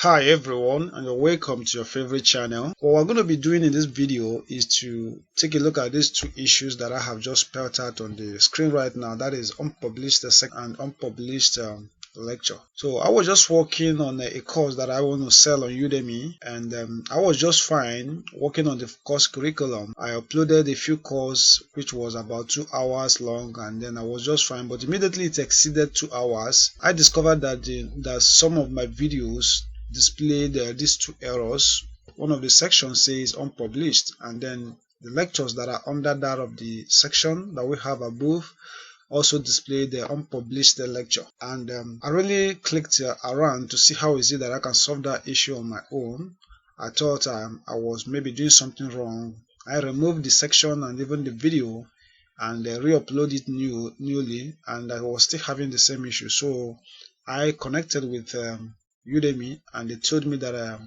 Hi everyone, and you're welcome to your favorite channel. What we're going to be doing in this video is to take a look at these two issues that I have just spelled out on the screen right now. That is unpublished section and unpublished lecture. So I was just working on a course that I want to sell on Udemy, and I was just fine working on the course curriculum. I uploaded a few courses which was about 2 hours long, and then I was just fine, but immediately it exceeded 2 hours. I discovered that some of my videos displayed these two errors. One of the sections says unpublished, and then the lectures that are under that of the section that we have above also display the unpublished lecture. And I really clicked around to see how is it that I can solve that issue on my own. I thought I was maybe doing something wrong. I removed the section and even the video and re-upload it newly, and I was still having the same issue. So I connected with Udemy, and they told me that I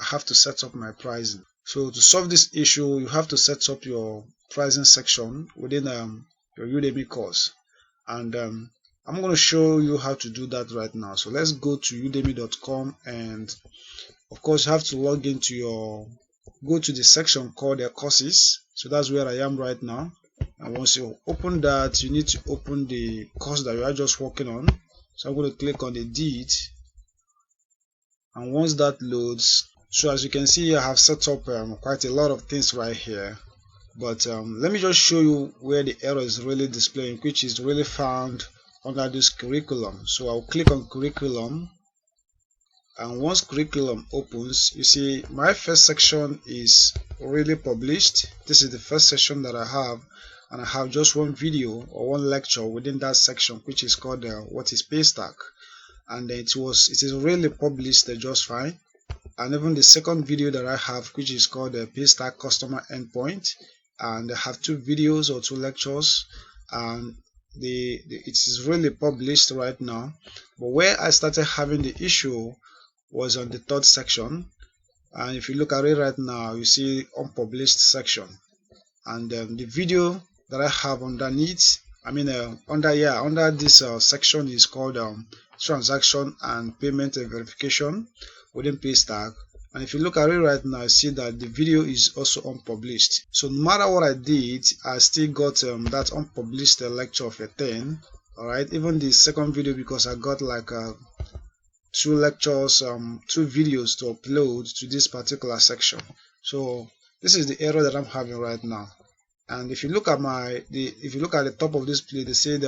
have to set up my pricing. So to solve this issue, you have to set up your pricing section within your Udemy course, and I'm going to show you how to do that right now. So let's go to udemy.com, and of course you have to log into go to the section called courses. So that's where I am right now, and once you open that, you need to open the course that you are just working on. So I'm going to click on edit, and once that loads, so as you can see, I have set up quite a lot of things right here, but let me just show you where the error is really displaying, which is really found under this curriculum. So I'll click on curriculum, and once curriculum opens, you see my first section is already published. This is the first section that I have, and I have just one video or one lecture within that section, which is called what is paystack, and it is really published just fine. And even the second video that I have, which is called the paystack customer endpoint, and I have two videos or two lectures, and it is really published right now. But where I started having the issue was on the third section, and if you look at it right now, you see unpublished section, and the video that I have underneath, under this section is called transaction and payment verification within paystack. And if you look at it right now, you see that the video is also unpublished. So no matter what I did, I still got that unpublished lecture of a 10. Alright, even the second video, because I got like two lectures, two videos to upload to this particular section. So this is the error that I'm having right now. And if you look at the top of this plate, they said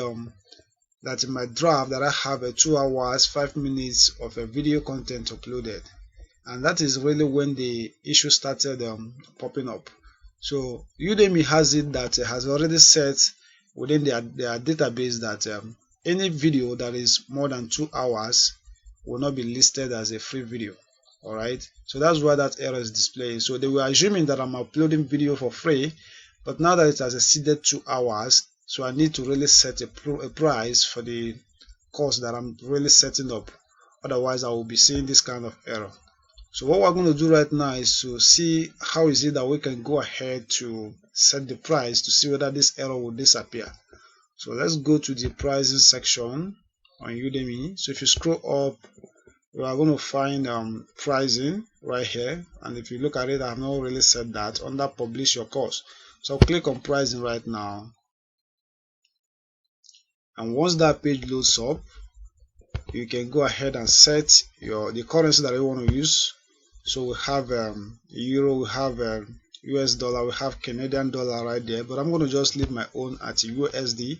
that in my draft that I have 2 hours 5 minutes of a video content uploaded, and that is really when the issue started popping up. So Udemy has it that it has already set within their database that any video that is more than 2 hours will not be listed as a free video. Alright, so that's why that error is displaying. So they were assuming that I'm uploading video for free, but now that it has exceeded 2 hours, so I need to really set a price for the course that I'm really setting up. Otherwise, I will be seeing this kind of error. So what we're going to do right now is to see how is it that we can go ahead to set the price to see whether this error will disappear. So let's go to the pricing section on Udemy. So if you scroll up, we are going to find pricing right here, and if you look at it, I have not really said that under publish your course. So I'll click on pricing right now, and once that page loads up, you can go ahead and set the currency that you want to use. So we have euro, we have US dollar, we have Canadian dollar right there, but I'm going to just leave my own at USD,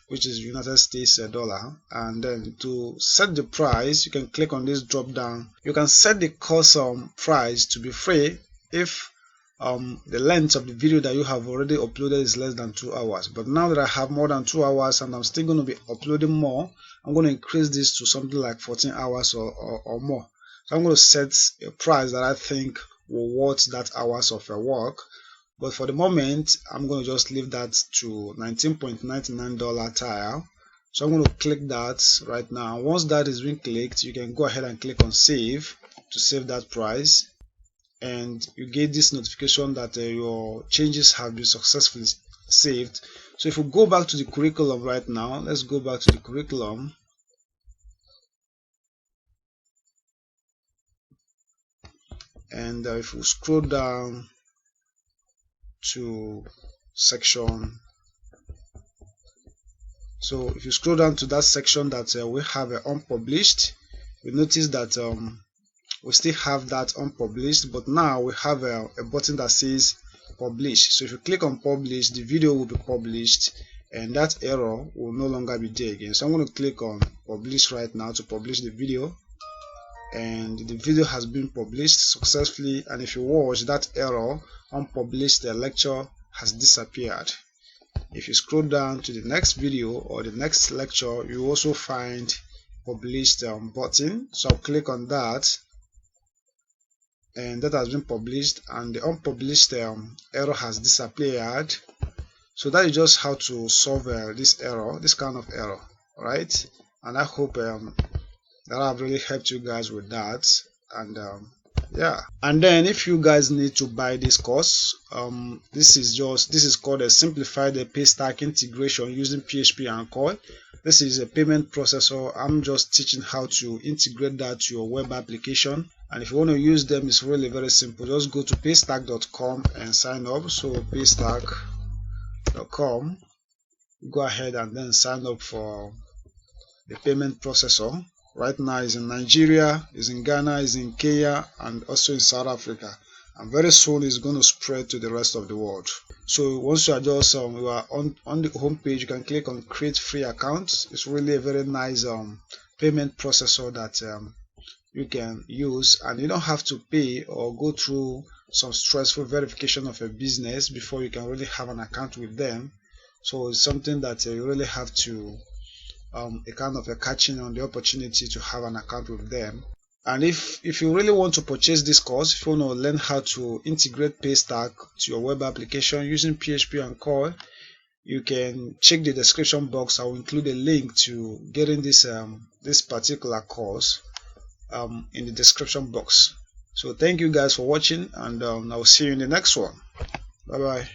which is United States dollar. And then to set the price, you can click on this drop down. You can set the course price to be free if the length of the video that you have already uploaded is less than 2 hours. But now that I have more than 2 hours and I'm still going to be uploading more, I'm going to increase this to something like 14 hours or more. So I'm going to set a price that I think will worth that hours of work. But for the moment, I'm going to just leave that to $19.99 tile. So I'm going to click that right now. Once that is being clicked, you can go ahead and click on save to save that price, and you get this notification that your changes have been successfully saved. So if we go back to the curriculum right now, let's go back to the curriculum. And if we scroll down to section, so if you scroll down to that section that we have unpublished, we notice that we still have that unpublished, but now we have a button that says publish. So if you click on publish, the video will be published and that error will no longer be there again. So I'm going to click on publish right now to publish the video, and the video has been published successfully. And if you watch, that error, unpublished lecture, has disappeared. If you scroll down to the next video or the next lecture, you also find published button. So I'll click on that, and that has been published, and the unpublished error has disappeared. So that is just how to solve this kind of error, right? And I hope that I've really helped you guys with that. And yeah, and then if you guys need to buy this course, this is called a simplified pay stack integration using PHP and core. This is a payment processor. I'm just teaching how to integrate that to your web application, and if you want to use them, it's really very simple. Just go to paystack.com and sign up. So paystack.com, go ahead and then sign up for the payment processor. Right now is in Nigeria, is in Ghana, is in Kenya, and also in South Africa, and very soon it's going to spread to the rest of the world. So once you are just you are on the home page, you can click on create free account. It's really a very nice payment processor that you can use, and you don't have to pay or go through some stressful verification of a business before you can really have an account with them. So it's something that you really have to a kind of a catching on the opportunity to have an account with them. And if you really want to purchase this course, if you want to learn how to integrate Paystack to your web application using PHP and core, you can check the description box. I will include a link to getting this this particular course in the description box. So thank you guys for watching, and I will see you in the next one. Bye bye.